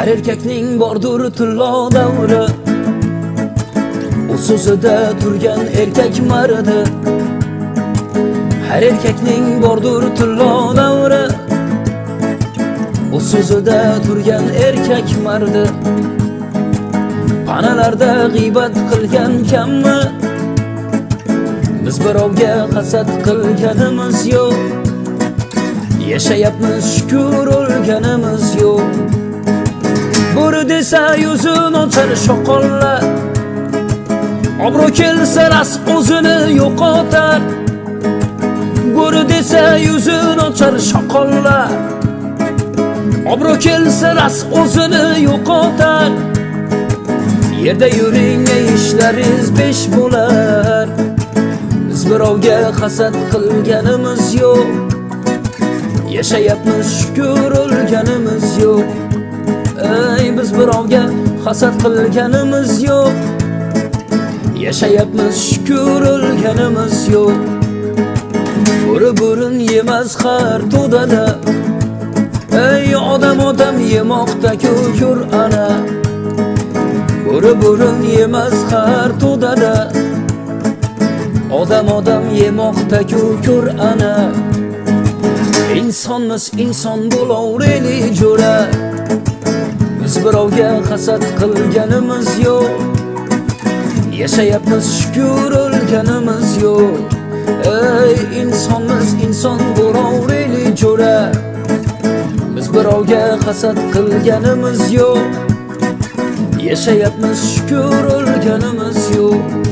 Her erkekning bordur tillo davri, o so'zida turgan erkak mardi. Her erkekning bordur tillo davri, o so'zida turgan erkak mardi. Panalarda g'iybat qilgan kammi? Biz birovga hasad qilganimiz yo'q. Yashayapmiz shukr, o'lganimiz yo'q. Bo'ri desa yuzin ochar shoqollar, obro' kelsa ras o'zini yo'qotar. Bo'ri desa yuzin ochar shoqollar, obro' kelsa ras o'zini yo'qotar. Yerda yuring, ishlaringiz besh bo'lar. Biz birovga hasad qilganimiz yo'q. Yashayapmiz shukr, o'lganimiz yo'q. Ey, biz birovga hasad qilganimiz yo'q. Yashayapmiz shukr, o'lganimiz yo'q. Bo'ri bo'rin yemas har to'dada. Ey, odam yemoqda ko'kur ana. Bo'ri bo'rin yemas har to'dada. Odam yemoqda ko'kur ana. İnsonmiz, inson bo'laveraylik jo'ra. Biz birovga hasad qilganimiz yo'q. Yashayapmiz shukr, o'lganimiz yo'q. Ey, insonmiz, inson bo'laveraylik jo'ra. Biz birovga hasad qilganimiz yo'q. Yashayapmiz shukr, o'lganimiz yo'q.